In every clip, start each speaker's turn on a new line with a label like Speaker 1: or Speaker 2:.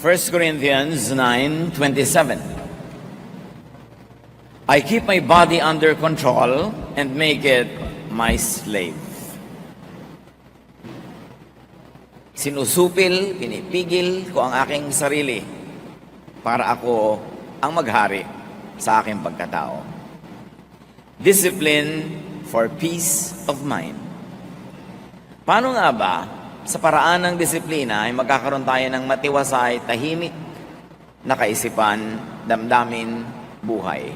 Speaker 1: 1 Corinthians 9:27. I keep my body under control and make it my slave. Sinusupil, pinipigil ko ang aking sarili para ako ang maghari sa aking pagkatao. Discipline for peace of mind. Paano nga ba sa paraan ng disiplina ay magkakaroon tayo ng matiwasay, tahimik na kaisipan, damdamin, buhay?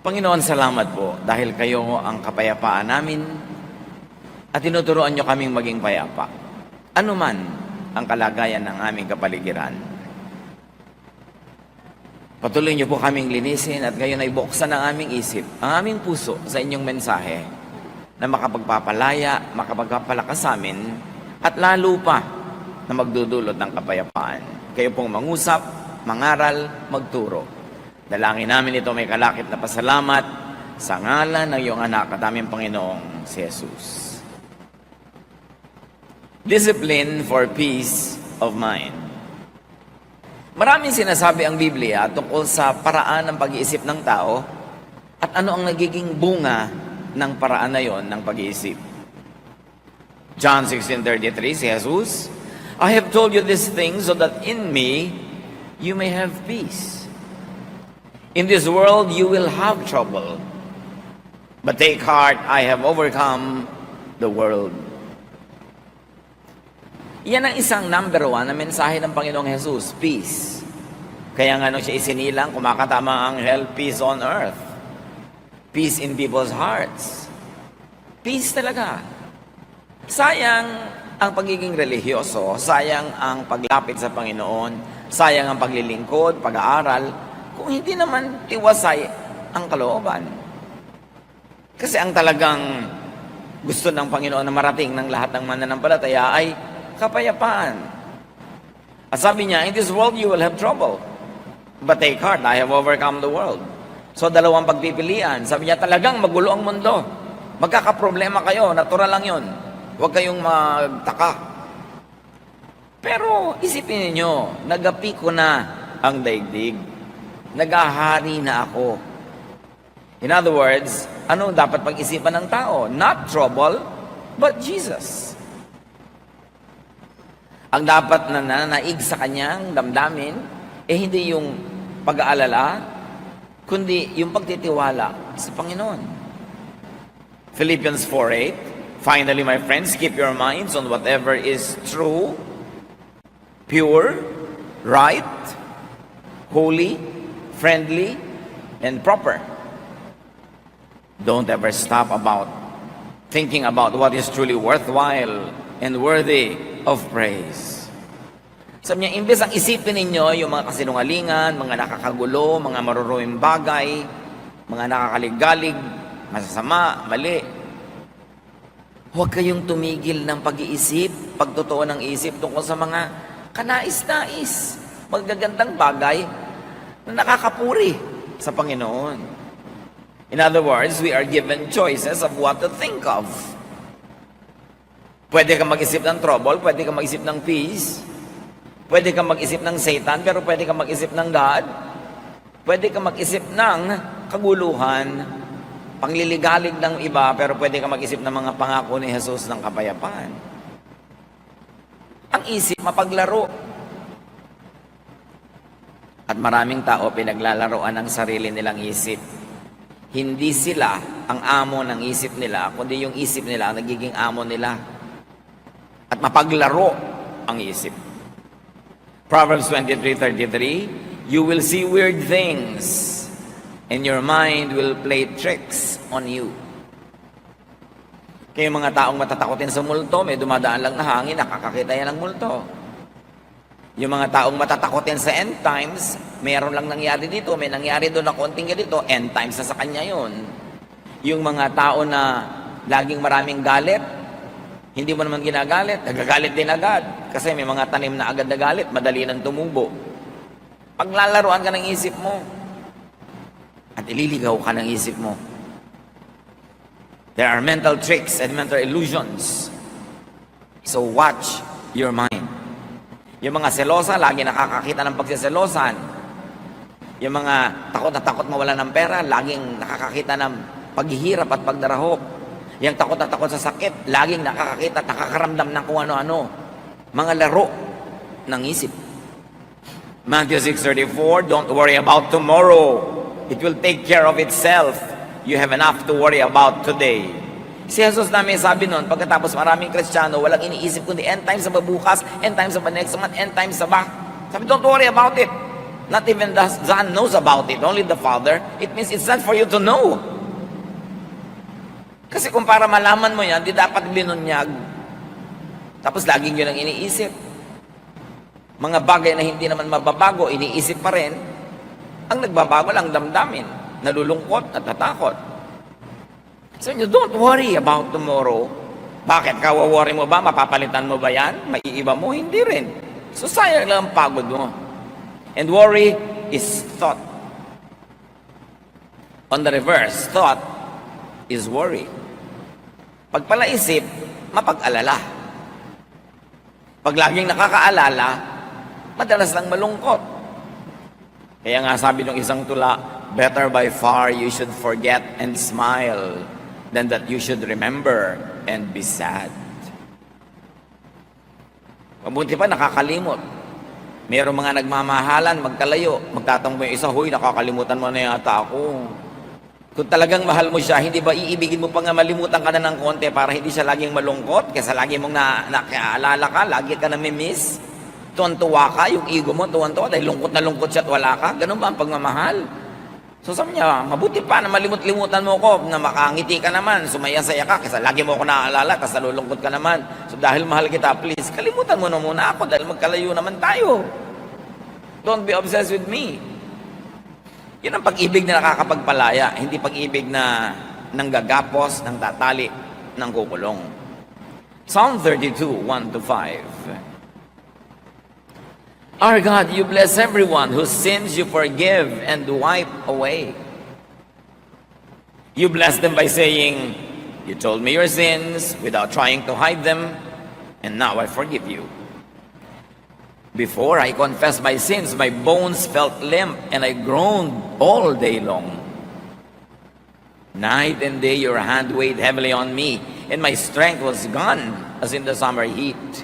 Speaker 1: Panginoon, salamat po dahil kayo ang kapayapaan namin at tinuturuan nyo kaming maging payapa. Ano man ang kalagayan ng aming kapaligiran. Patuloy niyo po kaming linisin at gayon ay buksan ang aming isip, ang aming puso sa inyong mensahe na makapagpapalaya, makapagpapalakas sa amin at lalo pa na magdudulot ng kapayapaan. Kayo pong mangusap, mangaral, magturo. Dalangin namin ito may kalakip na pasalamat sa ngalan ng iyong anak at aming Panginoong si Jesus. Discipline for peace of mind. Maraming sinasabi ang Biblia tungkol sa paraan ng pag-iisip ng tao at ano ang nagiging bunga ng paraan na yon ng pag-iisip. John 16:33, si Jesus, I have told you these things so that in me you may have peace. In this world you will have trouble, but take heart, I have overcome the world. Yan ang isang number 1 na mensahe ng Panginoong Jesus, peace. Kaya nga nung siya isinilang, kumakatama ang hell, peace on earth. Peace in people's hearts. Peace talaga. Sayang ang pagiging religyoso, sayang ang paglapit sa Panginoon, sayang ang paglilingkod, pag-aaral, kung hindi naman tiwasay ang kalooban. Kasi ang talagang gusto ng Panginoon na marating ng lahat ng mananampalataya ay kapayapaan. At sabi niya, in this world you will have trouble, but take heart, I have overcome the world. So dalawang pagpipilian. Sabi niya, talagang magulo ang mundo. Magkakaproblema kayo, natural lang yun. Huwag kayong magtaka. Pero isipin niyo, nagapi ko na ang daigdig. Nagahari na ako. In other words, ano dapat pag-isipan ng tao? Not trouble, but Jesus. Ang dapat na nananaig sa kanyang damdamin, hindi yung pag-aalala, kundi yung pagtitiwala sa Panginoon. Philippians 4:8, finally, my friends, keep your minds on whatever is true, pure, right, holy, friendly, and proper. Don't ever stop thinking about what is truly worthwhile and worthy of praise. Sabi niya, imbes ang isipin ninyo yung mga kasinungalingan, mga nakakagulo, mga maruruing bagay, mga nakakaligalig, masasama, mali. Huwag kayong tumigil ng pag-iisip, pagtotoo ng isip tungkol sa mga kanais-nais, magagandang bagay na nakakapuri sa Panginoon. In other words, we are given choices of what to think of. Pwede kang mag-isip ng trouble, pwede kang mag-isip ng peace, pwede kang mag-isip ng Satan, pero pwede kang mag-isip ng God. Pwede kang mag-isip ng kaguluhan, pangliligalig ng iba, pero pwede kang mag-isip ng mga pangako ni Jesus ng kapayapaan. Ang isip, mapaglaro. At maraming tao pinaglalaroan ng sarili nilang isip. Hindi sila ang amo ng isip nila, kundi yung isip nila ang nagiging amo nila. At mapaglaro ang isip. Proverbs 23:33, you will see weird things, and your mind will play tricks on you. Kaya mga taong matatakotin sa multo, may dumadaan lang na hangin, nakakakita yan ng multo. Yung mga taong matatakotin sa end times, mayroon lang nangyari dito, may nangyari doon na konting ganito, end times na sa kanya yun. Yung mga tao na laging maraming galit, hindi mo naman ginagalit, nagagalit din agad. Kasi may mga tanim na agad na galit, madali nang tumubo. Paglalaruan ka ng isip mo, at ililigaw ka ng isip mo. There are mental tricks and mental illusions. So watch your mind. Yung mga selosa, lagi nakakakita ng pagsiselosan. Yung mga takot na takot mawala ng pera, laging nakakakita ng paghihirap at pagdarahop. Yung takot na takot sa sakit, laging nakakakita at nakakaramdam ng kung ano-ano. Mga laro ng isip. Matthew 6:34, don't worry about tomorrow. It will take care of itself. You have enough to worry about today. Si Jesus namin sabi noon, pagkatapos maraming Kristiyano, walang iniisip kundi end times sa babukas, end times sa next month, end times sa back. Sabi, don't worry about it. Not even the Son knows about it, only the Father. It means it's not for you to know. Kasi kung para malaman mo yan, di dapat binunyag. Tapos laging yun ang iniisip. Mga bagay na hindi naman mababago, iniisip pa rin. Ang nagbabago lang damdamin, nalulungkot at natakot. So you don't worry about tomorrow. Bakit? Kawaworry mo ba? Mapapalitan mo ba yan? Maiiba mo? Hindi rin. So sayang lang ang pagod mo. And worry is thought. On the reverse, thought is worry. Pag palaisip, mapag-alala. Pag laging nakakaalala, madalas lang malungkot. Kaya nga sabi ng isang tula, better by far you should forget and smile than that you should remember and be sad. Mabuti pa nakakalimot. Mayroong mga nagmamahalan, magkalayo, magtatanong mo yung isa, huy, nakakalimutan mo na yata ako. Kung talagang mahal mo siya, hindi ba iibigin mo pa nga malimutan ka na ng konti para hindi siya laging malungkot? Kesa lagi mong nakaalala ka, lagi ka namimiss. Tuwan-tuwa ka, yung ego mo, tuwan-tuwa, dahil lungkot na lungkot siya at wala ka. Ganun ba ang pagmamahal? So sabi niya, mabuti pa na malimut-limutan mo ko, na makangiti ka naman, sumaya-saya ka, kasi lagi mo ako naaalala, kasi nalulungkot ka naman. So dahil mahal kita, please, kalimutan mo na muna ako, dahil magkalayo naman tayo. Don't be obsessed with me. Yun ang pag-ibig na nakakapagpalaya, hindi pag-ibig na nanggagapos, nang tatali, nang kukulong. Psalm 32, 1-5. Our God, you bless everyone whose sins you forgive and wipe away. You bless them by saying, you told me your sins without trying to hide them, and now I forgive you. Before I confessed my sins, my bones felt limp, and I groaned all day long. Night and day your hand weighed heavily on me, and my strength was gone as in the summer heat.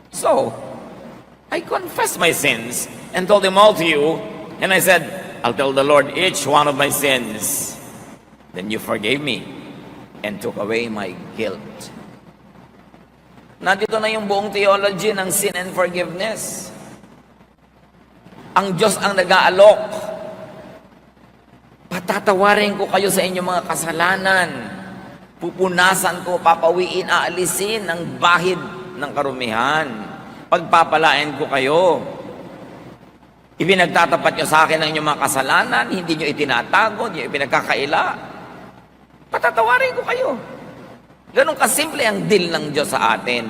Speaker 1: So, I confessed my sins and told them all to you, and I said, I'll tell the Lord each one of my sins. Then you forgave me and took away my guilt. Nandito na yung buong theology ng sin and forgiveness. Ang Diyos ang nag-aalok. Patatawarin ko kayo sa inyong mga kasalanan. Pupunasan ko, papawiin, aalisin ang bahid ng karumihan. Pagpapalain ko kayo. Ipinagtatapat nyo sa akin ang inyong mga kasalanan, hindi nyo itinatago, hindi nyo ipinagkakaila. Patatawarin ko kayo. Ganun kasimple ang deal ng Diyos sa atin.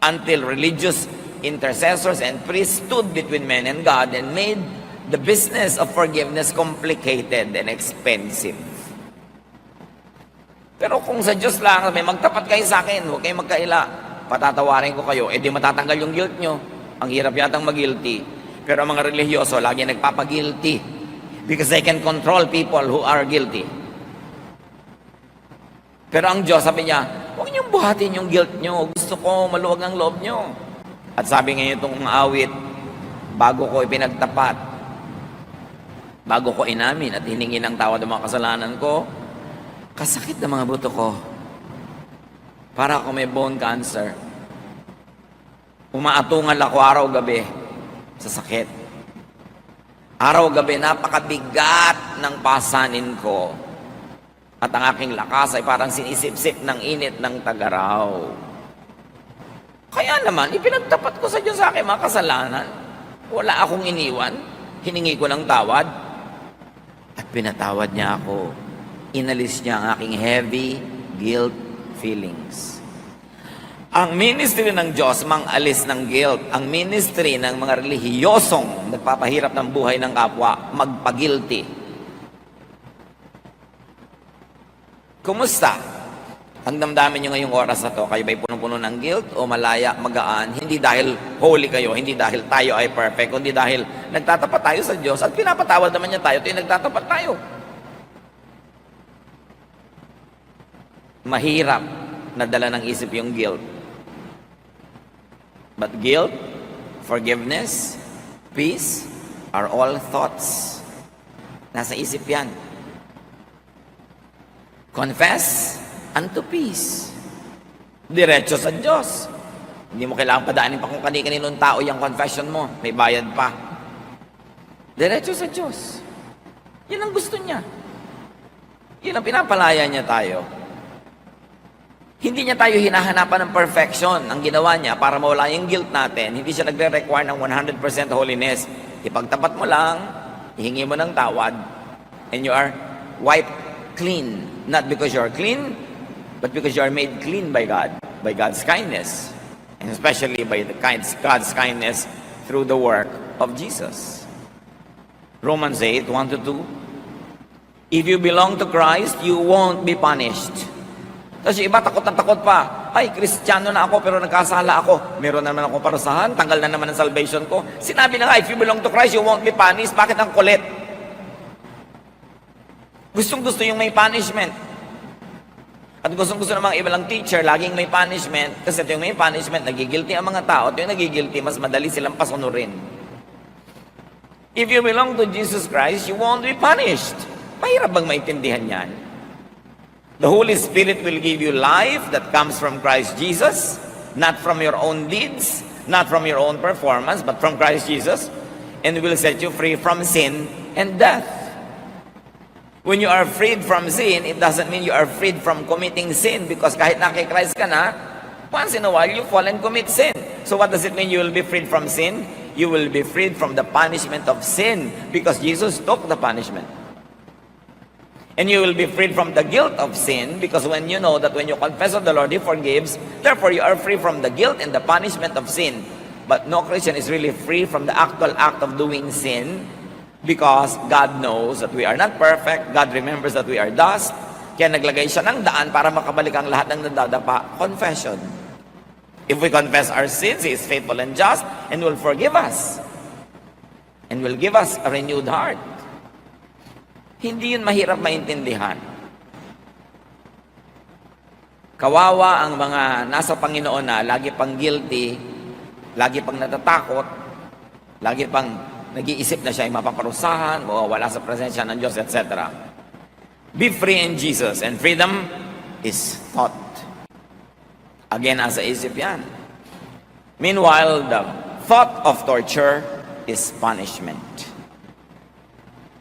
Speaker 1: Until religious intercessors and priests stood between men and God and made the business of forgiveness complicated and expensive. Pero kung sa Diyos lang, may magtapat kayo sa akin, huwag kayong magkaila, patatawarin ko kayo, di matatanggal yung guilt nyo. Ang hirap yatang mag-guilty. Pero ang mga religyoso, lagi nagpapag-guilty. Because they can control people who are guilty. Pero ang Diyos, sabi niya, huwag niyong buhatin yung guilt nyo. Gusto ko maluwag ang loob nyo. At sabi ngayon itong awit, bago ko ipinagtapat, bago ko inamin at hiningi ng tawad ang mga kasalanan ko, kasakit na mga buto ko. Para ako may bone cancer. Umaatungal ako araw-gabi sa sakit. Araw-gabi, napakabigat ng pasanin ko. At ang aking lakas ay parang sinisip-sip ng init ng tagaraw. Kaya naman, ipinagtapat ko sa Diyos sa aking mga kasalanan. Wala akong iniwan. Hiningi ko ng tawad. At pinatawad niya ako. Inalis niya ang aking heavy guilt feelings. Ang ministry ng Diyos, mang-alis ng guilt. Ang ministry ng mga relihiyosong nagpapahirap ng buhay ng kapwa, magpagilty. Kumusta? Ang damdamin nyo ngayong oras na to, kayo ba'y punong-puno ng guilt o malaya, magaan? Hindi dahil holy kayo, hindi dahil tayo ay perfect, kundi dahil nagtatapat tayo sa Diyos at pinapatawad naman niya tayo, ito yung nagtatapat tayo. Mahirap na dala ng isip yung guilt. But guilt, forgiveness, peace are all thoughts. Nasa isip yan. Confess unto peace. Diretso sa Diyos. Hindi mo kailangan padaanin pa kung kani-kaninong tao yung confession mo. May bayad pa. Diretso sa Diyos. Yan ang gusto niya. Yan ang pinapalaya niya tayo. Hindi niya tayo hinahanapan ng perfection. Ang ginawa niya para mawala yung guilt natin, hindi siya nagre-require ng 100% holiness. Ipagtapat mo lang, ihingi mo ng tawad, and you are wiped clean. Not because you are clean, but because you are made clean by God, by God's kindness, and especially by God's kindness through the work of Jesus. Romans 8, 1-2. If you belong to Christ, you won't be punished. Tapos yung iba, takot na takot pa. Ay, Kristiyano na ako, pero nagkasala ako. Meron na naman akong parusahan, tanggal na naman ang salvation ko. Sinabi na nga, if you belong to Christ, you won't be punished. Bakit ang kulit? Gustong-gusto yung may punishment. At gustong-gusto ng mga ibalang teacher, laging may punishment. Kasi ito yung may punishment, nagigilty ang mga tao. Ito yung nagigilty, mas madali silang pasunurin. If you belong to Jesus Christ, you won't be punished. Mahirap bang maintindihan yan? The Holy Spirit will give you life that comes from Christ Jesus, not from your own deeds, not from your own performance, but from Christ Jesus, and will set you free from sin and death. When you are freed from sin, it doesn't mean you are freed from committing sin, because kahit na kay Christ ka na, once in a while you fall and commit sin. So what does it mean you will be freed from sin? You will be freed from the punishment of sin, because Jesus took the punishment. And you will be freed from the guilt of sin, because when you know that when you confess of the Lord, He forgives, therefore you are free from the guilt and the punishment of sin. But no Christian is really free from the actual act of doing sin, because God knows that we are not perfect. God remembers that we are dust. Kaya naglagay siya ng daan para makabalik ang lahat ng nadadapa. Confession. If we confess our sins, He is faithful and just and will forgive us and will give us a renewed heart. Hindi yun mahirap maintindihan. Kawawa ang mga nasa Panginoon na lagi pang guilty, lagi pang natatakot, lagi pang nag-iisip na siya ay mapaparusahan, mawawala sa presensya ng Diyos, etc. Be free in Jesus, and freedom is thought. Again, nasa isip yan. Meanwhile, the thought of torture is punishment.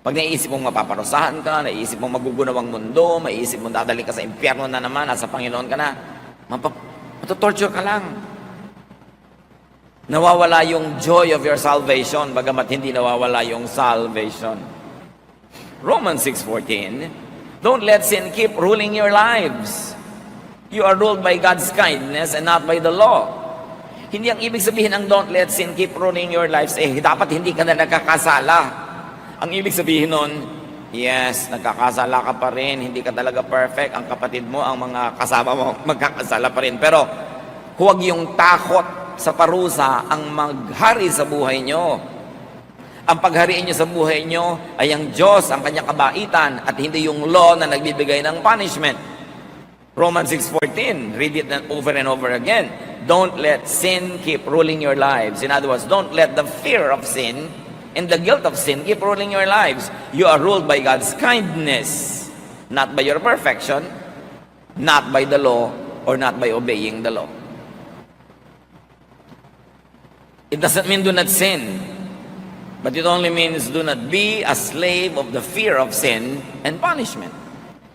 Speaker 1: Pag naiisip mong mapaparusahan ka, naiisip mong magugunaw ang mundo, maiisip mong dadali ka sa impyerno na naman, nasa Panginoon ka na, matutorture ka lang. Nawawala yung joy of your salvation, bagamat hindi nawawala yung salvation. Romans 6:14, don't let sin keep ruling your lives. You are ruled by God's kindness and not by the law. Hindi ang ibig sabihin ng don't let sin keep ruling your lives, dapat hindi ka na nakakasala. Ang ibig sabihin nun, yes, nagkakasala ka pa rin, hindi ka talaga perfect, ang kapatid mo, ang mga kasama mo, magkakasala pa rin. Pero huwag yung takot sa parusa ang maghari sa buhay nyo. Ang paghariin nyo sa buhay nyo ay ang Diyos, ang kanyang kabaitan, at hindi yung law na nagbibigay ng punishment. Romans 6:14, read it over and over again. Don't let sin keep ruling your lives. In other words, don't let the fear of sin and the guilt of sin keep ruling your lives. You are ruled by God's kindness, not by your perfection, not by the law, or not by obeying the law. It doesn't mean do not sin, but it only means do not be a slave of the fear of sin and punishment.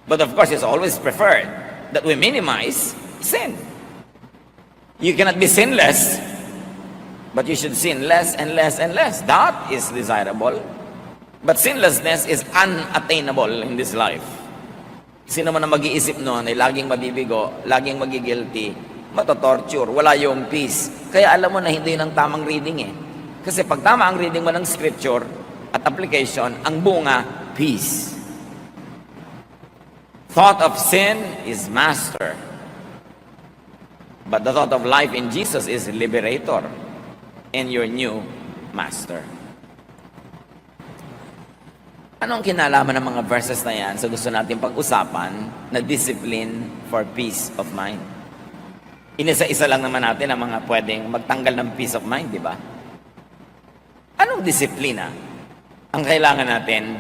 Speaker 1: But of course, it's always preferred that we minimize sin. You cannot be sinless, but you should sin less and less and less. That is desirable. But sinlessness is unattainable in this life. Sino man ang mag-iisip noon ay laging mabibigo, laging magigilty, matotorture, wala yung peace. Kaya alam mo na hindi yun ang tamang reading . Kasi pag tama ang reading mo ng scripture at application, ang bunga, peace. Thought of sin is master But the thought of life in Jesus is liberator and your new master. Anong kinalaman ng mga verses na yan sa gusto natin pag-usapan na discipline for peace of mind? Inisa-isa lang naman natin ang mga pwedeng magtanggal ng peace of mind, di ba? Anong disiplina ang kailangan natin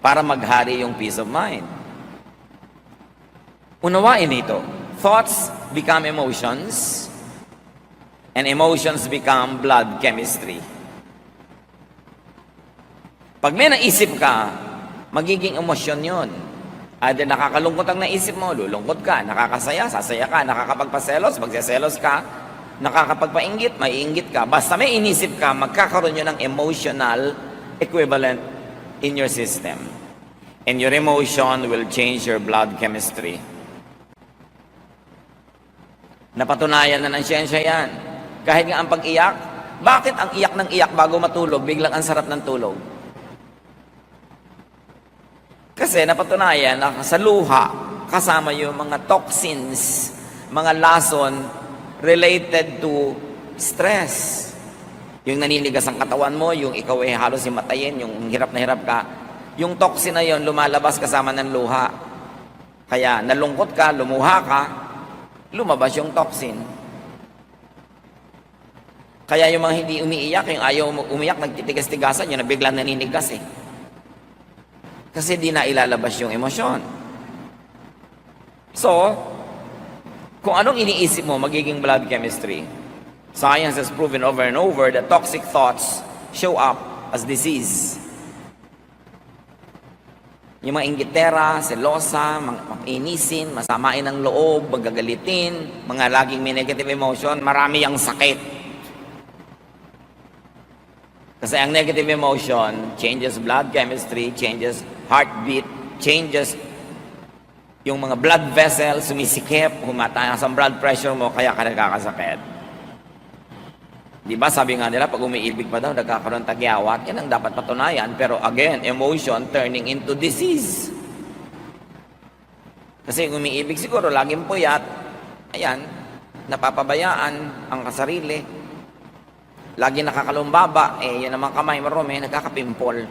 Speaker 1: para maghari yung peace of mind? Unawain ito. Thoughts become emotions, and emotions become blood chemistry. Pag may naisip ka, magiging emosyon yun. Either nakakalungkot ang naisip mo, lulungkot ka, nakakasaya, sasaya ka, nakakapagpaselos, magseselos ka, nakakapagpainggit, maiinggit ka. Basta may inisip ka, magkakaroon yun ng emotional equivalent in your system. And your emotion will change your blood chemistry. Napatunayan na ng siyensya yan. Kahit nga ang pag-iyak, bakit ang iyak ng iyak bago matulog, biglang ang sarap ng tulog? Kasi napatunayan na sa luha, kasama yung mga toxins, mga lason related to stress. Yung naninigas ang katawan mo, yung ikaw ay halos himatayin, yung hirap na hirap ka, yung toxin na yon lumalabas kasama ng luha. Kaya nalungkot ka, lumuha ka, lumabas yung toxin. Kaya yung mga hindi umiiyak, yung ayaw umiyak, nagtitigas-tigasan, yun na biglang naninigas eh. Kasi di na ilalabas yung emosyon. So, kung anong iniisip mo, magiging blood chemistry. Science has proven over and over that toxic thoughts show up as disease. Yung mga inggitera, selosa, mainisin, masamain ang loob, magagalitin, mga laging may negative emotion, marami ang sakit. Kasi ang negative emotion changes blood chemistry, changes heartbeat, changes yung mga blood vessels, sumisikip, humataas ang blood pressure mo, kaya ka nagkakasakit. Di ba sabi nga nila, pag umiibig pa daw, nagkakaroon tagyawat, yan ang dapat patunayan. Pero again, emotion turning into disease. Kasi kung umiibig siguro, laging puyat, ayan, napapabayaan ang kasarili. Lagi nakakalumbaba, yan naman kamay marumi, nagkakapimpol.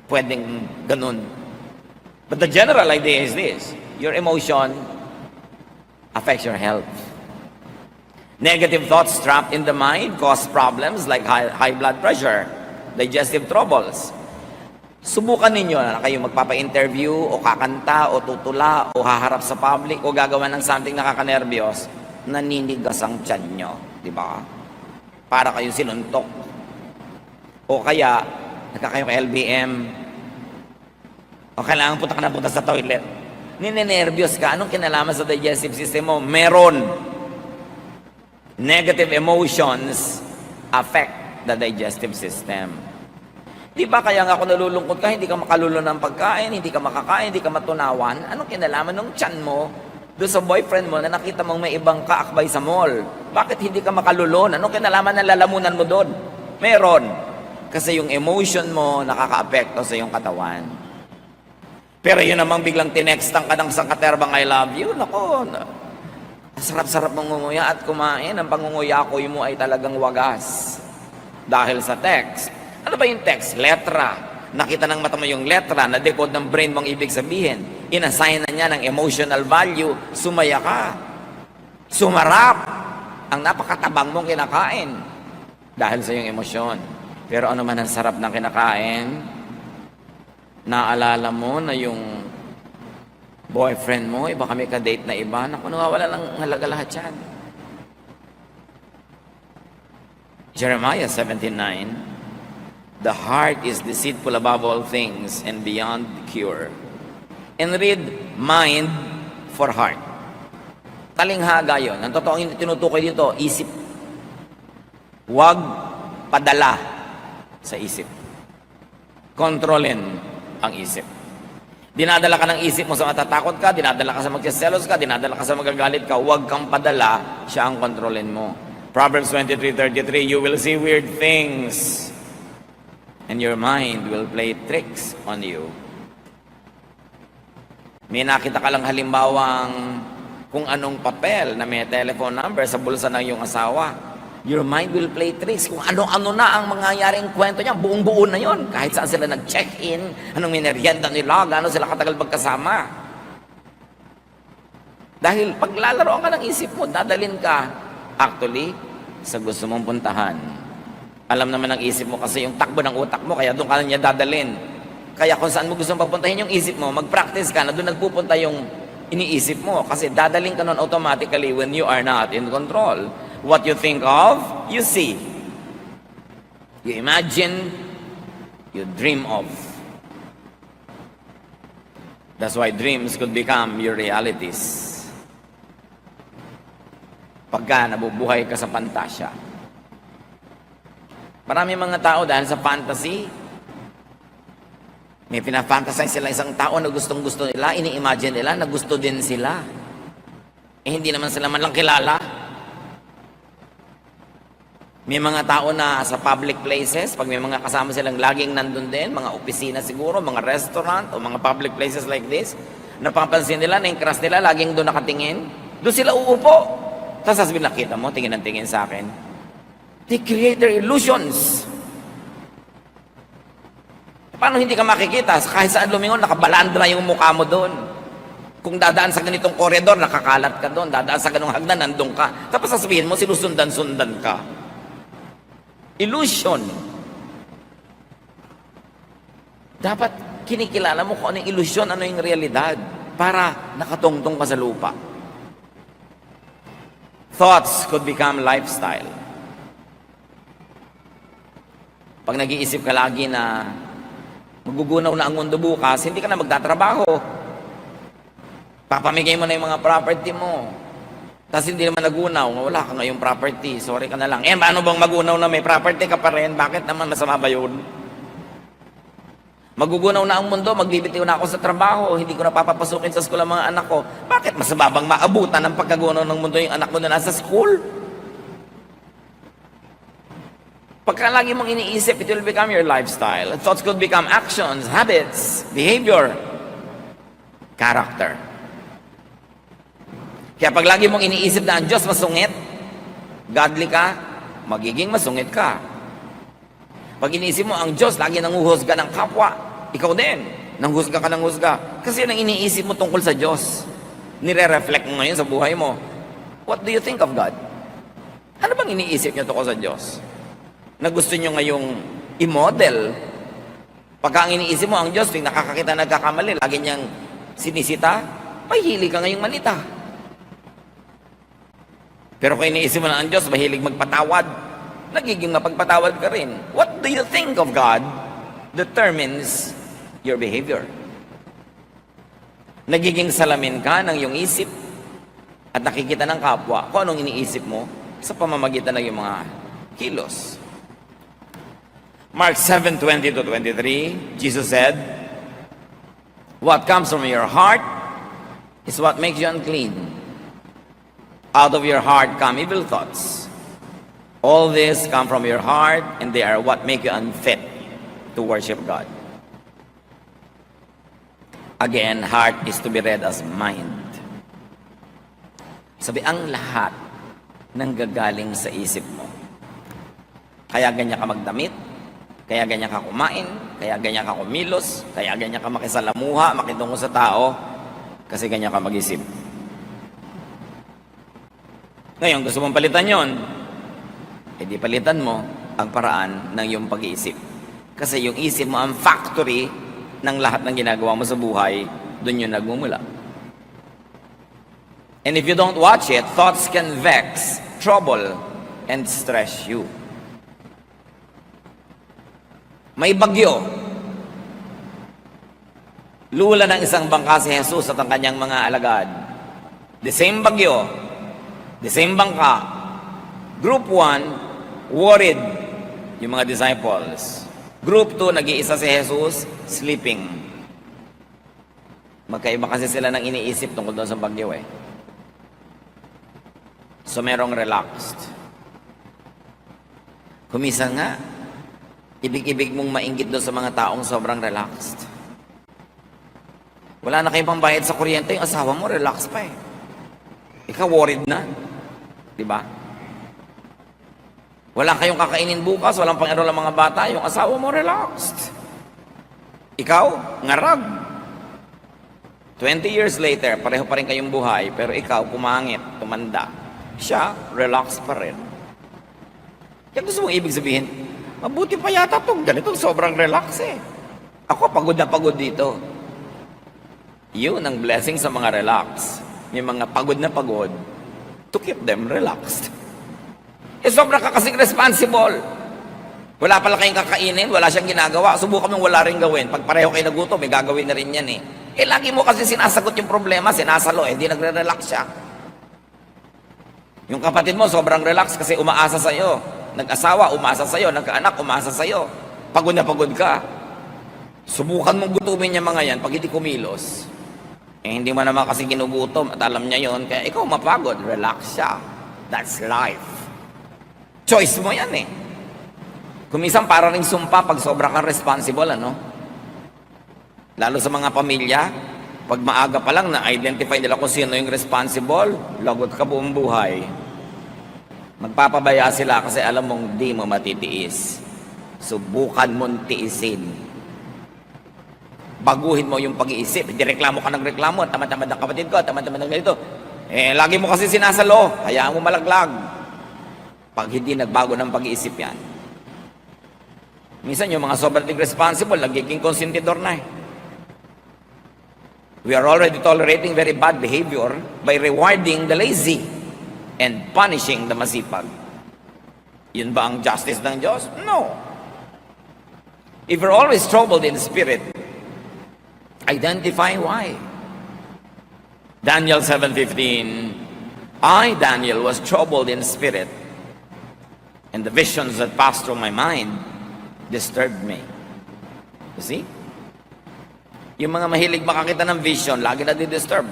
Speaker 1: Pwedeng ganun. But the general idea is this: your emotion affects your health. Negative thoughts trapped in the mind cause problems like high blood pressure, digestive troubles. Subukan ninyo na kayo magpapa-interview o kakanta o tutula o haharap sa public o gagawa ng something nakakanerbiyos, naninigas ang tiyan nyo, di ba? Para kayo sinuntok. O kaya, nagkakayo kay LBM, o kailangan punta ka na punta sa toilet. Ninenervyos ka, anong kinalaman sa digestive system mo? Meron. Negative emotions affect the digestive system. Di ba kaya nga kung nalulungkot ka, hindi ka makalulo ng pagkain, hindi ka makakain, hindi ka matunawan, anong kinalaman ng tiyan mo doon sa boyfriend mo na nakita mong may ibang kaakbay sa mall? Bakit hindi ka makalulon? Anong kinalaman ng lalamunan mo doon? Meron. Kasi yung emotion mo nakaka-apekto sa iyong katawan. Pero yun namang biglang tinextang ka ng sangkaterbang I love you, nako, sarap-sarap mangunguya at kumain. Ang pangunguyakoy mo ay talagang wagas. Dahil sa text. Ano ba yung text? Letra. Nakita ng mata mo yung letra, na-decode ng brain mong ibig sabihin. Inassign na niya ng emotional value. Sumaya ka. Sumarap. Ang napakatabang mong kinakain. Dahil sa iyong emosyon. Pero ano man ang sarap ng kinakain, naalala mo na yung boyfriend mo, iba kami ka-date na iba, naku, nawawala lang halaga lahat yan. Jeremiah 17:9, the heart is deceitful above all things and beyond cure. And read, mind for heart. Talinghaga yun. Ang totoong tinutukoy dito, isip. Huwag padala sa isip. Kontrolin ang isip. Dinadala ka ng isip mo sa matatakot ka, dinadala ka sa magsiselos ka, dinadala ka sa magagalit ka, huwag kang padala, siya ang kontrolin mo. Proverbs 23:33, you will see weird things and your mind will play tricks on you. May nakita ka lang halimbawang kung anong papel na may telephone number sa bulsa ng iyong asawa. Your mind will play tricks. Kung ano-ano na ang mangyayaring kwento niya, buong-buo na yon. Kahit saan sila nag-check-in, anong minerienda nila, gano'n sila katagal magkasama. Dahil paglalaroan ka ng isip mo, dadalin ka actually sa gusto mong puntahan. Alam naman ng isip mo kasi yung takbo ng utak mo, kaya doon ka na niya dadalin. Kaya kung saan mo gusto papuntahin yung isip mo, mag-practice ka na doon nagpupunta yung iniisip mo. Kasi dadaling ka nun automatically when you are not in control. What you think of, you see. You imagine, you dream of. That's why dreams could become your realities. Pagka nabubuhay ka sa pantasya. Marami mga tao dahil sa fantasy, may pinafantasize sila isang tao na gustong-gusto nila, ini-imagine nila na gusto din sila. Eh hindi naman sila man lang kilala. May mga tao na sa public places, pag may mga kasama silang laging nandun din, mga opisina siguro, mga restaurant, o mga public places like this, napapansin nila na yung crush nila laging doon nakatingin, doon sila uupo. Tapos sasabihin, nakita mo, tingin ng tingin sa akin. They create their illusions. Paano hindi ka makikita? Kahit saan lumingon, nakabalandra yung mukha mo doon. Kung dadaan sa ganitong koridor, nakakalat ka doon. Dadaan sa ganong hagdan, nandun ka. Tapos sasabihin mo, sinusundan-sundan ka. Illusion. Dapat kinikilala mo kung ano yung illusion, ano yung realidad, para nakatungtong ka sa lupa. Thoughts could become lifestyle. Pag nag-iisip ka lagi na magugunaw na ang mundo bukas, hindi ka na magtatrabaho. Papamigay mo na yung mga property mo. Tapos hindi naman nagunaw, wala ka ngayong property, sorry ka na lang. Eh, paano bang magunaw na may property ka pa rin? Bakit naman masama ba yun? Magugunaw na ang mundo, magbibitiw na ako sa trabaho, hindi ko na papapasukin sa school ang mga anak ko. Bakit mas mababang maabutan ng pagkagunaw ng mundo yung anak mo na nasa school? Pagka lagi mong iniisip, it will become your lifestyle. Thoughts could become actions, habits, behavior, character. Kaya pag lagi mong iniisip na ang Diyos masungit, godly ka, magiging masungit ka. Pag iniisip mo ang Diyos, lagi nanguhusga ng kapwa, ikaw din, nanghusga ka ng husga. Kasi yun ang iniisip mo tungkol sa Diyos. Nire-reflect mo ngayon sa buhay mo. What do you think of God? Ano bang iniisip niyo tungkol sa Diyos? Na gusto niyo ngayong i-model. Pagka ang iniisip mo ang Diyos, tuwing nakakakita nagkakamali, lagi niyang sinisita, mahilig ka ngayong manita. Pero kung iniisip mo na ang Diyos, mahilig magpatawad, nagiging mapagpatawad ka rin. What do you think of God determines your behavior. Nagiging salamin ka ng iyong isip at nakikita ng kapwa kung anong iniisip mo sa pamamagitan ng iyong mga kilos. Mark 7:20-23, Jesus said, "What comes from your heart is what makes you unclean. Out of your heart come evil thoughts. All this come from your heart, and they are what make you unfit to worship God." Again, heart is to be read as mind. Sabi, ang lahat ng gagaling sa isip mo. Kaya ganyan ka magdamit, kaya ganyan ka kumain, kaya ganyan ka kumilos, kaya ganyan ka makisalamuha, makitungo sa tao, kasi ganyan ka mag-isip. Ngayon, gusto mong palitan yon, di palitan mo ang paraan ng iyong pag-iisip. Kasi yung isip mo ang factory ng lahat ng ginagawa mo sa buhay, doon yung nagmumula. And if you don't watch it, thoughts can vex, trouble, and stress you. May bagyo. Lula ng isang bangka si Jesus at ang kanyang mga alagad. The same bagyo, the same bangka. Group 1, worried yung mga disciples. Group 2, nag-iisa si Jesus, sleeping. Magkaiba kasi sila ng iniisip tungkol doon sa bagyo eh. So merong relaxed. Kumisan nga, ibig-ibig mong mainggit doon sa mga taong sobrang relaxed. Wala na kayong pambayad sa kuryente, yung asawa mo, relax pa eh. Ikaw worried na. Di ba? Wala kayong kakainin bukas, walang pang-enroll ang mga bata, yung asawa mo relaxed. Ikaw, ngarag. 20 years later, pareho pa rin kayong buhay, pero ikaw, pumangit, tumanda. Siya, relaxed pa rin. Kaya gusto mong ibig sabihin, mabuti pa yata itong ganito, sobrang relax eh. Ako, pagod na pagod dito. Yun ang blessing sa mga relax. May mga pagod na pagod to keep them relaxed. Sobrang ka kasing responsible. Wala pala kayong kakainin, wala siyang ginagawa. Subukan mong wala rin gawin. Pag pareho kayo nagutom, may gagawin na rin yan eh. Lagi mo kasi sinasagot yung problema, sinasalo, hindi nagre-relax siya. Yung kapatid mo, sobrang relax kasi umaasa sa'yo. Nag-asawa, umaasa sa'yo. Nagkaanak, umaasa sa'yo. Pagod na pagod ka. Subukan mong gutumin niya mga yan pag hindi kumilos. Hindi mo naman kasi ginugutom at alam niya yon, kaya ikaw mapagod, relax siya. That's life. Choice mo yan eh. Kuminsan para ring sumpa pag sobra kang responsible, ano? Lalo sa mga pamilya, pag maaga pa lang na-identify nila kung sino yung responsible, lagot ka buong buhay. Magpapabaya sila kasi alam mong di mo matitiis. Subukan mong tiisin. Baguhin mo yung pag-iisip. Hindi reklamo ka ng reklamo. Tamad-tamad ng kapatid ko, tamad-tamad ng ganito. Lagi mo kasi sinasalo. Hayaan mo malaglag. Pag hindi nagbago ng pag-iisip yan. Minsan yung mga sobrang responsible, nagiging konsentidor na eh. We are already tolerating very bad behavior by rewarding the lazy and punishing the masipag. Yun ba ang justice ng Diyos? No. If you're always troubled in the spirit, identify why. Daniel 7:15, I, Daniel, was troubled in spirit, and the visions that passed through my mind disturbed me. You see? Yung mga mahilig makakita ng vision, lagi na di-disturb.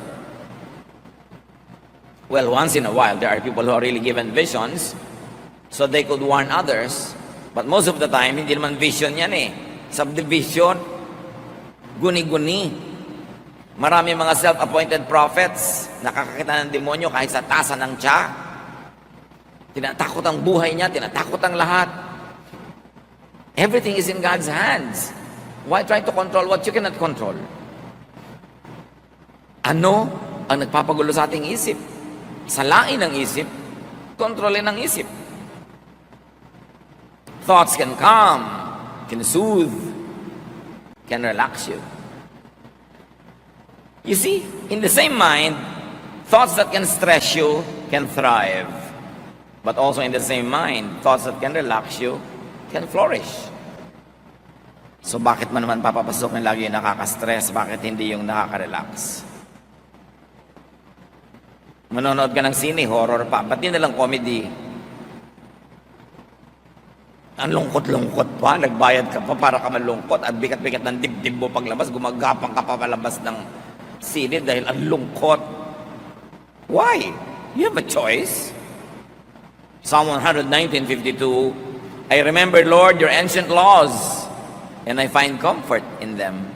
Speaker 1: Well, once in a while, there are people who are really given visions so they could warn others. But most of the time, hindi naman vision yan eh. Subdivision, guni-guni. Marami mga self-appointed prophets, nakakakita ng demonyo kahit sa tasa ng tiya. Tinatakot ang buhay niya, tinatakot ang lahat. Everything is in God's hands. Why try to control what you cannot control? Ano ang nagpapagulo sa ating isip? Salain ang isip, kontrolin ang isip. Thoughts can calm, can soothe, can relax you. You see, in the same mind, thoughts that can stress you can thrive. But also in the same mind, thoughts that can relax you can flourish. So bakit man naman papapasok na lagi yung nakaka-stress? Bakit hindi yung nakaka-relax? Manonood ka ng sine, horror pa. Ba't di nalang comedy? Ang lungkot-lungkot pa. Nagbayad ka pa para ka malungkot at bigat-bigat ng dibdib mo paglabas. Gumagapang ka pa palabas ng sine dahil ang lungkot. Why? You have a choice. Psalm 119:52, I remember, Lord, your ancient laws, and I find comfort in them.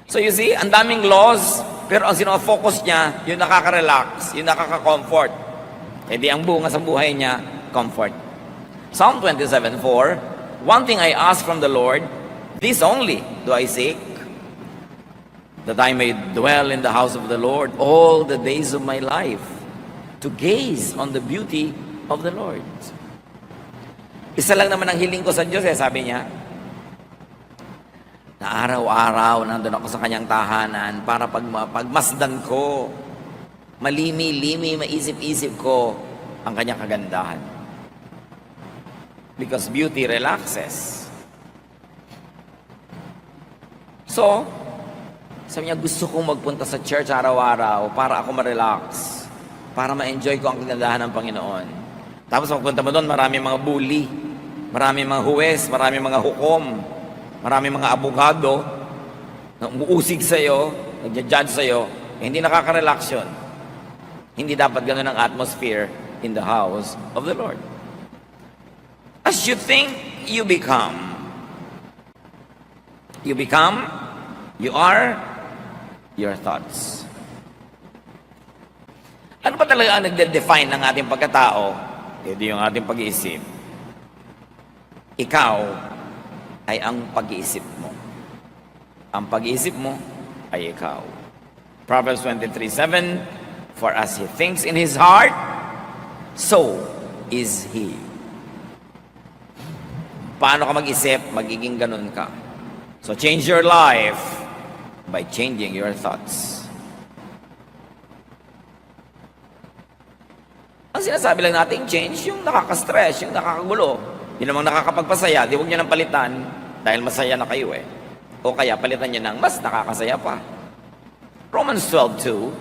Speaker 1: So you see, ang daming laws, pero ang sinofocus niya, yung nakaka-relax, yung nakaka-comfort. E di ang bunga sa buhay niya, comfort. Psalm 27:4, one thing I ask from the Lord, this only do I seek, that I may dwell in the house of the Lord all the days of my life, to gaze on the beauty of the Lord. Isa lang naman ang hiling ko sa Diyos, sabi niya, na araw-araw nandun ako sa kanyang tahanan para pagmasdan ko, malimi-limi, maisip-isip ko ang kanyang kagandahan. Because beauty relaxes. So, sabi niya, gusto kong magpunta sa church araw-araw para ako ma-relax, para ma-enjoy ko ang kagandahan ng Panginoon. Tapos magpunta mo doon, marami mga bully, marami mga huwes, marami mga hukom, marami mga abogado na umuusig sa'yo, nagja-judge sa'yo, hindi nakaka-relax yun. Hindi dapat ganun ang atmosphere in the house of the Lord. As you think, you become. You become, you are your thoughts. Ano ba talaga ang nagde-define ng ating pagkatao? Hindi yung ating pag-iisip. Ikaw ay ang pag-iisip mo. Ang pag-iisip mo ay ikaw. Proverbs 23:7, for as he thinks in his heart, so is he. Paano ka mag-isip? Magiging ganun ka. So change your life by changing your thoughts. Ang sinasabi lang natin, change yung nakaka-stress, yung nakakagulo. Yun namang nakakapagpasaya, di huwag nyo nang palitan dahil masaya na kayo eh. O kaya palitan nyo ng mas nakakasaya pa. Romans 12:2,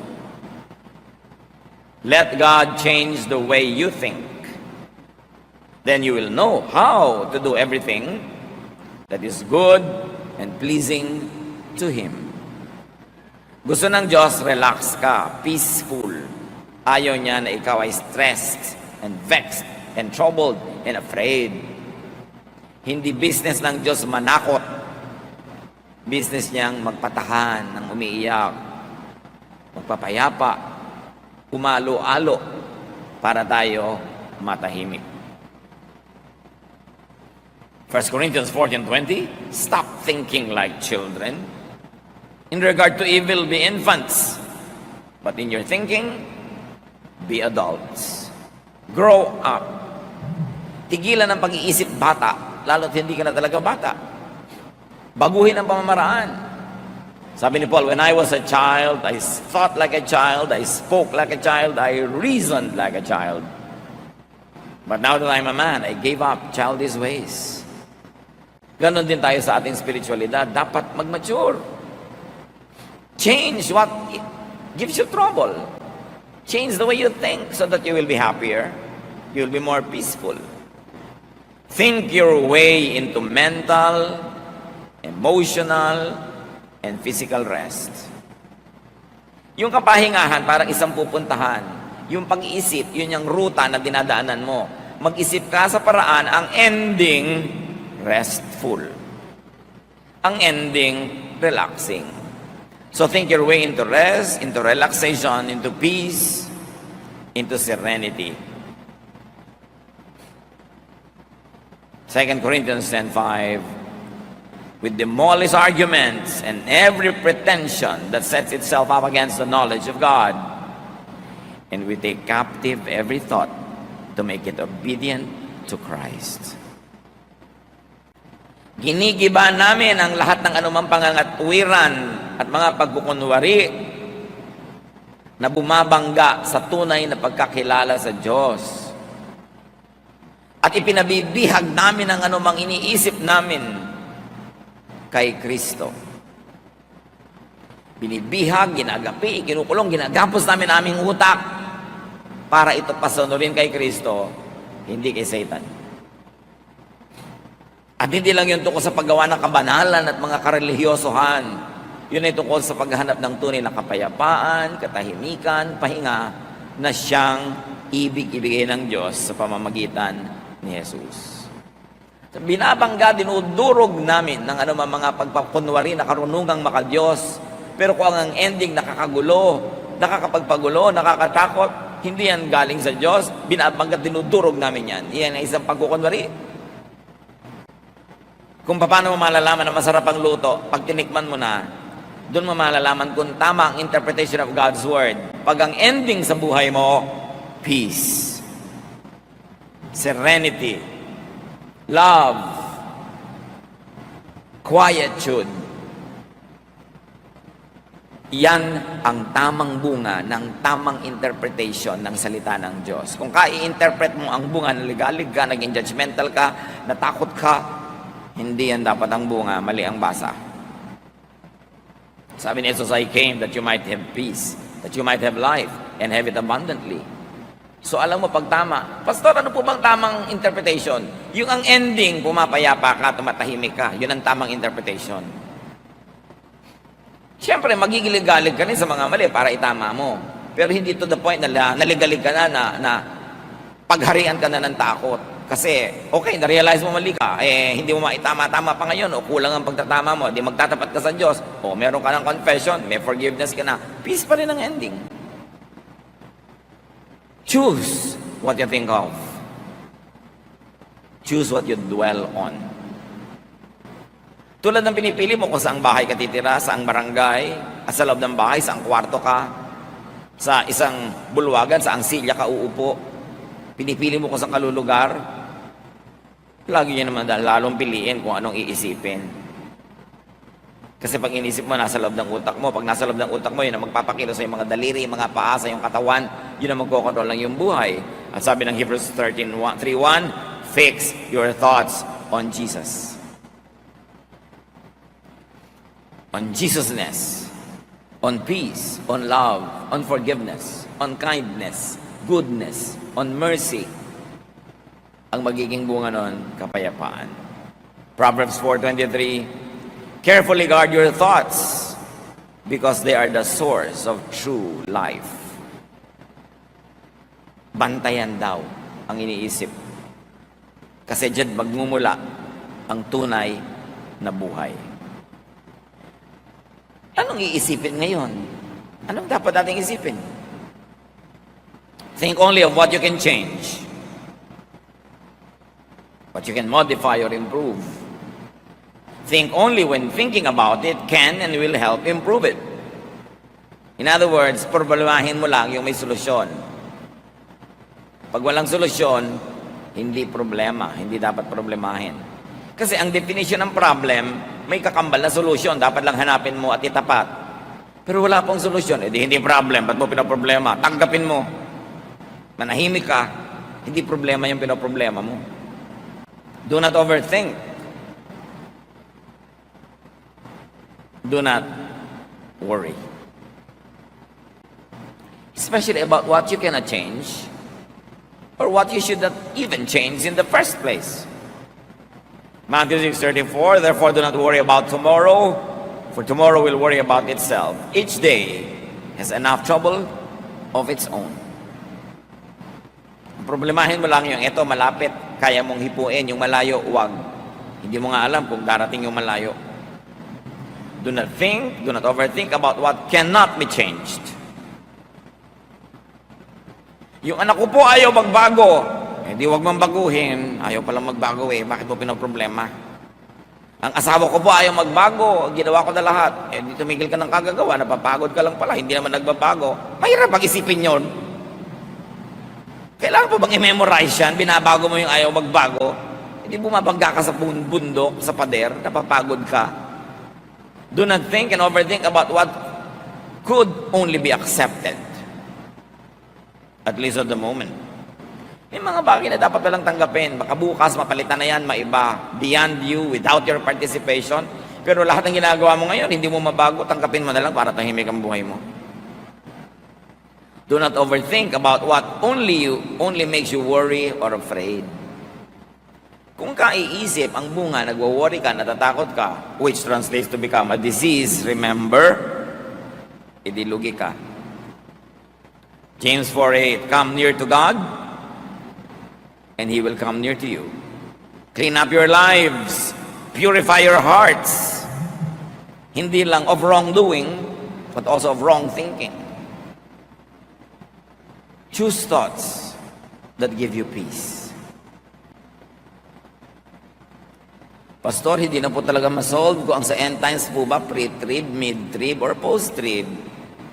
Speaker 1: let God change the way you think. Then you will know how to do everything that is good and pleasing to Him. Gusto ng Diyos, relax ka, peaceful. Ayaw niya na ikaw ay stressed and vexed and troubled and afraid. Hindi business ng Diyos manakot. Business niyang magpatahan ng umiiyak, magpapayapa, umalo-alo para tayo matahimik. 1 Corinthians 14:20, stop thinking like children. In regard to evil, be infants. But in your thinking, be adults. Grow up. Tigilan ang pag-iisip bata, lalo't hindi ka na talaga bata. Baguhin ang pamamaraan. Sabi ni Paul, when I was a child, I thought like a child, I spoke like a child, I reasoned like a child. But now that I'm a man, I gave up childish ways. Ganon din tayo sa ating spiritualidad. Dapat mag-mature. Change what gives you trouble. Change the way you think so that you will be happier. You will be more peaceful. Think your way into mental, emotional, and physical rest. Yung kapahingahan, parang isang pupuntahan. Yung pag-iisip, yun yung ruta na dinadaanan mo. Mag-isip ka sa paraan, ang ending, restful. Ang ending, relaxing. So think your way into rest, into relaxation, into peace, into serenity. 2 Corinthians 10:5, we demolish arguments and every pretension that sets itself up against the knowledge of God, and we take captive every thought to make it obedient to Christ. Ginigiba namin ang lahat ng anumang pangangatwiran at mga pagkukunwari na bumabangga sa tunay na pagkakilala sa Diyos. At ipinabibihag namin ang anumang iniisip namin kay Kristo. Binibihag, ginagapi, kinukulong, ginagapos namin aming utak para ito pasunurin kay Kristo, hindi kay Satan. At hindi lang yun tungkol sa paggawa ng kabanalan at mga karelihiyosohan. Yun ay tungkol sa paghahanap ng tunay na kapayapaan, katahimikan, pahinga na siyang ibig-ibigay ng Diyos sa pamamagitan ni Jesus. So, binabangga, dinudurog namin ng anumang mga pagpakunwari na karunungang makadiyos. Pero kung ang ending nakakagulo, nakakapagpagulo, nakakatakot, hindi yan galing sa Diyos, binabangga, dinudurog namin yan. Yan ay isang pagkukunwari. Kung paano mo malalaman na masarap ang luto, pag tinikman mo na, doon mo malalaman kung tama ang interpretation of God's Word. Pag ang ending sa buhay mo, peace, serenity, love, quietude. Yan ang tamang bunga ng tamang interpretation ng salita ng Diyos. Kung i-interpret mo ang bunga, naligalig ka, naging judgmental ka, natakot ka, hindi yan dapat ang bunga, mali ang basa. Sabi ni Jesus, I came that you might have peace, that you might have life, and have it abundantly. So alam mo pag tama, Pastor, ano po bang tamang interpretation? Yung ang ending, pumapayapa ka, tumatahimik ka, yun ang tamang interpretation. Siyempre, magigilig-galig ka rin sa mga mali para itama mo. Pero hindi to the point na naligalig ka na pagharian ka na ng takot. Kasi, okay, na-realize mo mali ka, hindi mo maitama-tama pa ngayon, o kulang ang pagtatama mo, di magtatapat ka sa Diyos, o meron ka ng confession, may forgiveness ka na, peace pa rin ang ending. Choose what you think of. Choose what you dwell on. Tulad ng pinipili mo kung saang bahay ka titira, saang barangay, at sa loob ng bahay, saang kwarto ka, sa isang bulwagan, saang silya ka uupo. Pinipili mo kung saang kalulugar. Lagi nyo naman lalong piliin kung anong iisipin. Kasi pag inisip mo, nasa loob ng utak mo. Pag nasa loob ng utak mo, yun ang magpapakilo sa iyong mga daliri, mga paa, sa iyong katawan. Yun ang magkocontrol ng iyong buhay. At sabi ng Hebrews 3:1, fix your thoughts on Jesus. On Jesusness. On peace. On love. On forgiveness. On kindness. Goodness. On mercy. Ang magiging bunga nun, kapayapaan. Proverbs 4:23, carefully guard your thoughts because they are the source of true life. Bantayan daw ang iniisip. Kasi diyan magmumula ang tunay na buhay. Anong iisipin ngayon? Anong dapat nating isipin? Think only of what you can change. What you can modify or improve. Think only when thinking about it can and will help improve it. In other words, problemahin mo lang yung may solusyon. Pag walang solusyon, hindi problema, hindi dapat problemahin. Kasi ang definition ng problem, may kakambal na solusyon, dapat lang hanapin mo at itapat. Pero wala pong solusyon, edi hindi problem, ba't mo pinaproblema? Tanggapin mo. Manahimik ka, hindi problema yung pinaproblema mo. Do not overthink. Do not worry. Especially about what you cannot change or what you should not even change in the first place. Matthew 6:34, therefore do not worry about tomorrow, for tomorrow will worry about itself. Each day has enough trouble of its own. Problemahin mo lang yung ito malapit, kaya mong hipuin, yung malayo, wag. Hindi mo nga alam kung darating yung malayo. Do not think, do not overthink about what cannot be changed. Yung anak ko po ayaw magbago. Di wag mong baguhin. Ayaw palang magbago eh. Bakit mo pinoproblema? Ang asawa ko po ayaw magbago. Ginawa ko na lahat. Di tumigil ka ng kagagawa. Napapagod ka lang pala. Hindi naman nagbabago. Mahirap pag-isipin yun. Kailangan pa bang i-memorize yan? Binabago mo yung ayaw magbago. Hindi bumabangga ka sa bundok, sa pader. Napapagod ka. Do not think and overthink about what could only be accepted. At least at the moment. May mga bagay na dapat walang tanggapin. Baka bukas, mapalitan na yan, maiba. Beyond you, without your participation. Pero lahat ng ginagawa mo ngayon, hindi mo mabago, tanggapin mo na lang para tahimik ang buhay mo. Do not overthink about what only makes you worry or afraid. Kung kaiisip ang bunga, nagwo-worry ka, natatakot ka, which translates to become a disease, remember, idilugi ka. James 4:8, come near to God, and He will come near to you. Clean up your lives, purify your hearts. Hindi lang of wrongdoing, but also of wrong thinking. Choose thoughts that give you peace. Pastor, hindi na po talaga masolve kung ang sa end times po ba, pre-trib, mid-trib, or post-trib.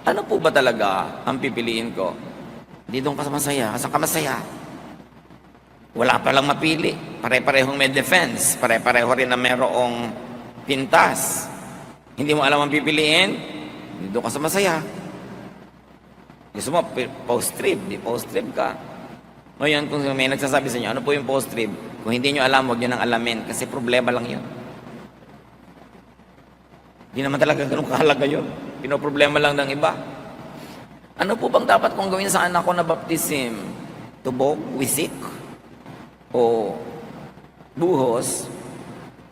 Speaker 1: Ano po ba talaga ang pipiliin ko? Hindi doon ka masaya. Saan ka masaya? Wala pa lang mapili. Pare-parehong may defense. Pare-pareho rin na merong pintas. Hindi mo alam ang pipiliin? Hindi doon ka sa masaya. Gusto mo, post-trib. Di post-trib ka. Ngayon, kung may nagsasabi sa inyo, ano po yung post-trib? Kung hindi nyo alam, huwag nyo nang alamin. Kasi problema lang yun. Hindi naman talaga ganun kahalaga yun. Pinoproblema lang ng iba. Ano po bang dapat kong gawin sa anak ko na baptism? Tubog? Wisik? O buhos?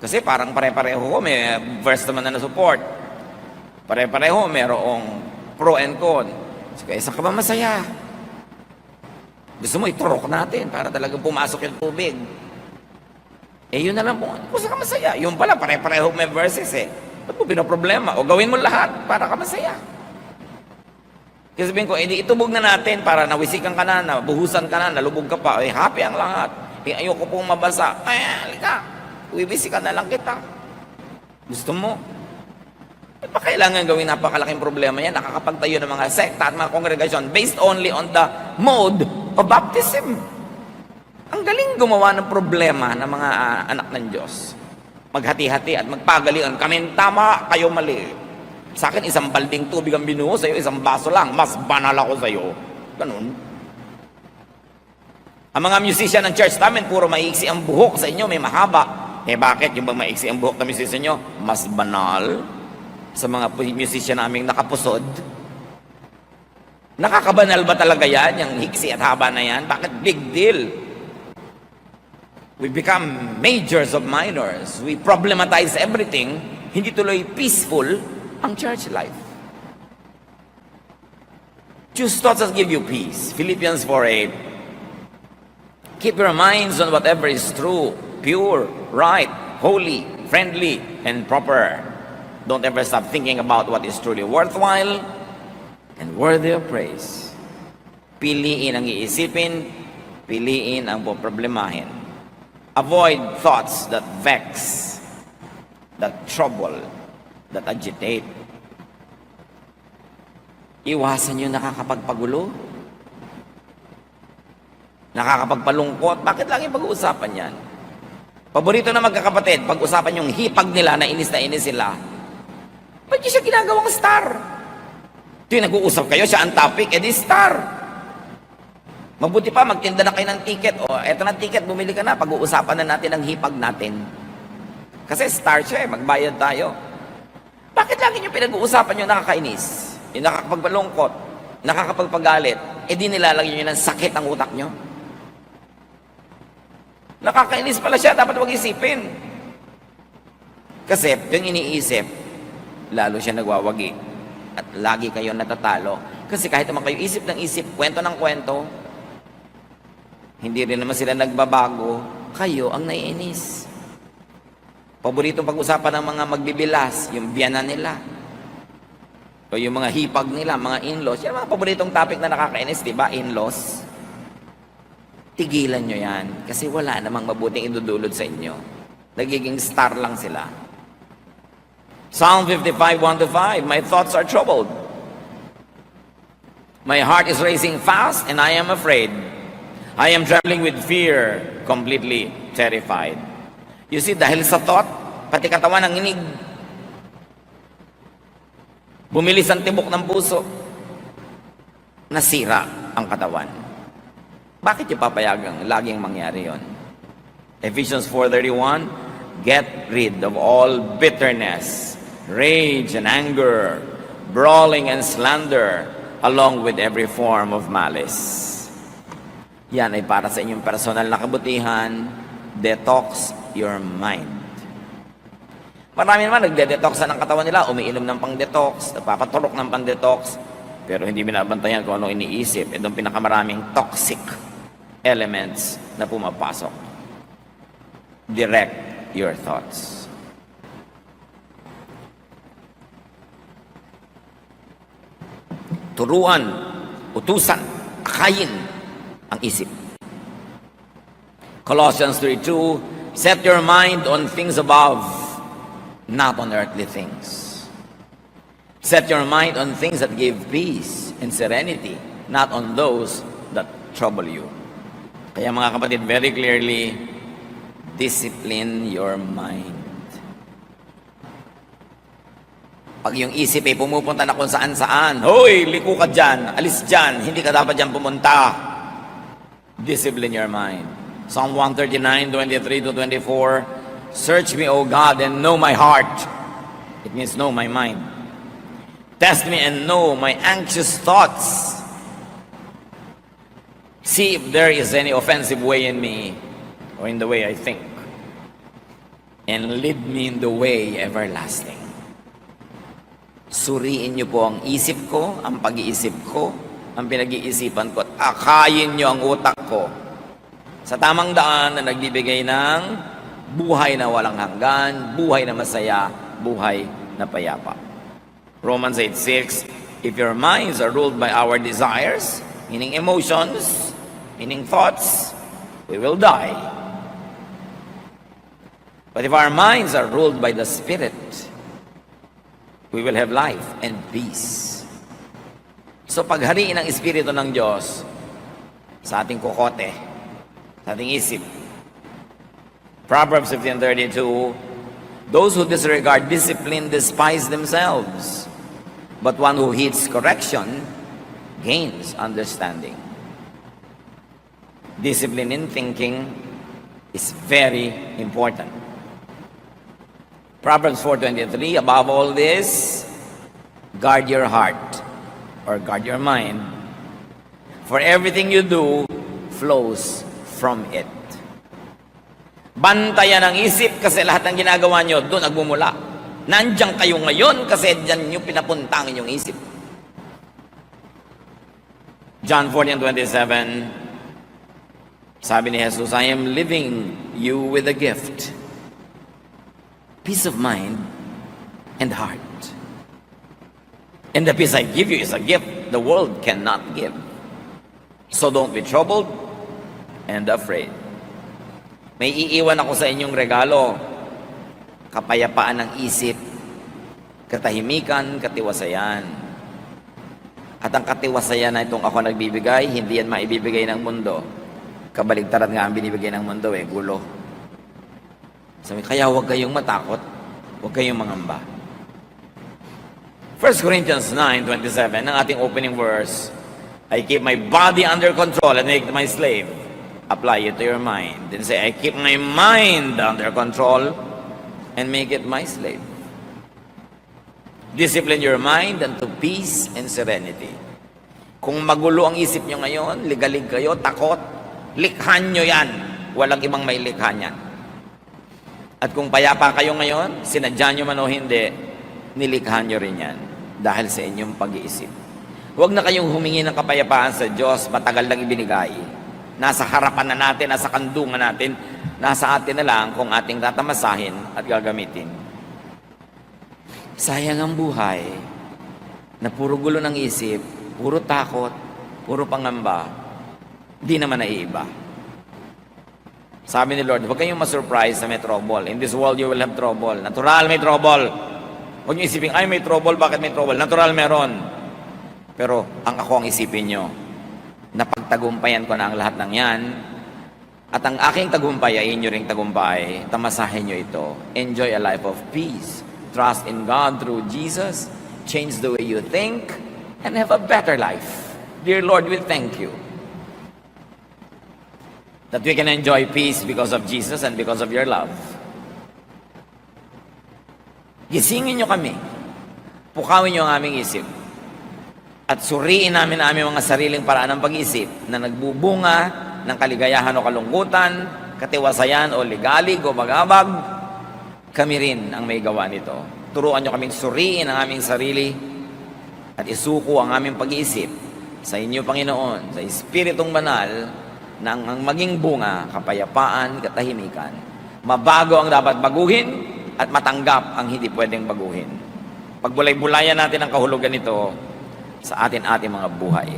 Speaker 1: Kasi parang pare-pareho ko. May verse naman na support. Pare-pareho, mayroong pro and con. So, kaya saan ka ba masaya? Gusto mo iturok natin para talagang pumasok yung tubig. Yun na lang po. Kung saan ka masaya? Yung pala, pare-pareho may verses eh. Ba't mo pinoproblema? O gawin mo lahat para ka masaya. Kasi sabihin ko, edi itubog na natin para nawisikan ka na, nabuhusan ka na, nalubog ka pa, happy ang lahat. Ayoko pong mabasa. Ay, halika, wiwisikan na lang kita. Gusto mo? Pa kailangan gawin napakalaking problema yan? Nakakapagtayo ng mga sekta at mga kongregasyon based only on the mode of baptism. Ang galing gumawa ng problema ng mga anak ng Diyos. Maghati-hati at magpagalian. Kami tama, kayo mali. Sa akin, isang balding tubig ang binuho sa'yo, isang baso lang. Mas banal ako sa'yo. Ganun. Ang mga musician ng church namin, puro maiksi ang buhok. Sa inyo, may mahaba. Bakit? Yung bang maiksi ang buhok na musician nyo? Mas banal sa mga musician naming nakapusod. Nakakabanal ba talaga yan? Yung hiksi at haba na yan? Bakit big deal? We become majors of minors. We problematize everything. Hindi tuloy peaceful ang church life. Choose thoughts that give you peace. Philippians 4:8. Keep your minds on whatever is true, pure, right, holy, friendly, and proper. Don't ever stop thinking about what is truly worthwhile and worthy of praise. Piliin ang iisipin, piliin ang poproblemahin. Avoid thoughts that vex, that trouble, that agitate. Iwasan yung nakakapagpagulo, nakakapagpalungkot. Bakit lagi pag-uusapan yan? Paborito na magkakapatid, pag-usapan yung hipag nila na inis sila. Ba't niyo siya ginagawang star? Ito yung nag-uusap kayo, siya ang topic, edi star. Mabuti pa, magtinda na kayo ng ticket. O, eto na ticket, bumili ka na. Pag-uusapan na natin ang hipag natin. Kasi star siya magbayad tayo. Bakit lagi nyo pinag-uusapan yung nakakainis? Yung nakakapagpalungkot, nakakapagpagalit, di nilalagyan nyo ng sakit ang utak nyo? Nakakainis pala siya, dapat huwag isipin. Kasi yung iniisip, lalo siya nagwawagi. At lagi kayo natatalo. Kasi kahit naman kayo isip ng isip, kwento ng kwento, hindi rin naman sila nagbabago, kayo ang naiinis. Paboritong pag-usapan ng mga magbibilas, yung biyana nila. O yung mga hipag nila, mga in-laws. Yan mga paboritong topic na nakakainis, di ba? In-laws. Tigilan nyo yan. Kasi wala namang mabuting idudulot sa inyo. Nagiging star lang sila. Psalm 55:1-5, my thoughts are troubled. My heart is racing fast and I am afraid. I am trembling with fear, completely terrified. You see, dahil sa thought, pati katawan ang inig. Bumilis ang tibok ng puso. Nasira ang katawan. Bakit yung papayagang laging mangyari yon? Ephesians 4:31, get rid of all bitterness, rage and anger, brawling and slander, along with every form of malice. Yan ay para sa inyong personal na kabutihan. Detox your mind. Marami naman nagde-detoxan ng katawan nila, umiinom ng pang-detox, nagpapaturok ng pang-detox, pero hindi binabantayan kung anong iniisip. Itong pinakamaraming toxic elements na pumapasok. Direct your thoughts. Turuan, utusan, akayin ang isip. Colossians 3:2, set your mind on things above, not on earthly things. Set your mind on things that give peace and serenity, not on those that trouble you. Kaya mga kapatid, very clearly, discipline your mind. Pag yung isip ay pumupunta na kung saan-saan, hoy, liko ka dyan, alis dyan, hindi ka dapat dyan pumunta. Discipline your mind. Psalm 139:23-24, search me, O God, and know my heart. It means know my mind. Test me and know my anxious thoughts. See if there is any offensive way in me, or in the way I think, and lead me in the way everlasting. Suriin niyo po ang isip ko, ang pag-iisip ko, ang pinag-iisipan ko, at akayin niyo ang utak ko sa tamang daan na nagbibigay ng buhay na walang hanggan, buhay na masaya, buhay na payapa. Romans 8:6, If your minds are ruled by our desires, meaning emotions, meaning thoughts, we will die. But if our minds are ruled by the Spirit, we will have life and peace. So paghariin ng Espiritu ng Diyos sa ating kokote, sa ating isip. Proverbs 15:32, those who disregard discipline despise themselves, but one who heeds correction gains understanding. Discipline in thinking is very important. Proverbs 4:23, above all this, guard your heart, or guard your mind, for everything you do flows from it. Bantayan ang isip kasi lahat ng ginagawa nyo doon nagmumula. Nandiyan kayo ngayon kasi diyan nyo pinapunta ang inyong isip. John 14:27, sabi ni Jesus, I am leaving you with a gift, peace of mind and heart. And the peace I give you is a gift the world cannot give. So don't be troubled and afraid. May iiwan ako sa inyong regalo, kapayapaan ng isip, katahimikan, katiwasayan. At ang katiwasayan na itong ako nagbibigay, hindi yan maibibigay ng mundo. Kabaligtaran nga ang binibigay ng mundo gulo. Sabi, kaya huwag kayong matakot, huwag kayong mangamba. 1 Corinthians 9:27, ang ating opening verse, I keep my body under control and make it my slave. Apply it to your mind. Then say, I keep my mind under control and make it my slave. Discipline your mind unto peace and serenity. Kung magulo ang isip nyo ngayon, ligalig kayo, takot, likhan nyo yan. Walang ibang may likha niyan. At kung payapa kayo ngayon, sinadya nyo man o hindi, nilikhan nyo rin yan dahil sa inyong pag-iisip. Huwag na kayong humingi ng kapayapaan sa Diyos, matagal lang ibinigay. Nasa harapan na natin, nasa kandungan natin, nasa atin na lang kung ating tatamasahin at gagamitin. Sayang ang buhay na puro gulo ng isip, puro takot, puro pangamba, di naman naiiba. Sabi ni Lord, huwag kayong masurprise na may trouble. In this world, you will have trouble. Natural, may trouble. Huwag niyo isipin, ay may trouble, bakit may trouble? Natural, meron. Pero ang ako ang isipin nyo, napagtagumpayan ko na ang lahat ng yan, at ang aking tagumpay ay inyo ring tagumpay, tamasahin nyo ito. Enjoy a life of peace. Trust in God through Jesus. Change the way you think, and have a better life. Dear Lord, we thank you that we can enjoy peace because of Jesus and because of your love. Gisingin nyo kami. Pukawin nyo ang aming isip. At suriin namin ang aming mga sariling paraan ng pag-isip na nagbubunga ng kaligayahan o kalungkutan, katiwasayan o ligalig o bagabag. Kami rin ang may gawa nito. Turuan nyo kaming suriin ang aming sarili at isuko ang aming pag-iisip sa inyo, Panginoon, sa Espiritong Banal, na ang maging bunga, kapayapaan, katahimikan. Mabago ang dapat baguhin at matanggap ang hindi pwedeng baguhin. Pagbulay-bulayan natin ang kahulugan nito sa atin-ating mga buhay.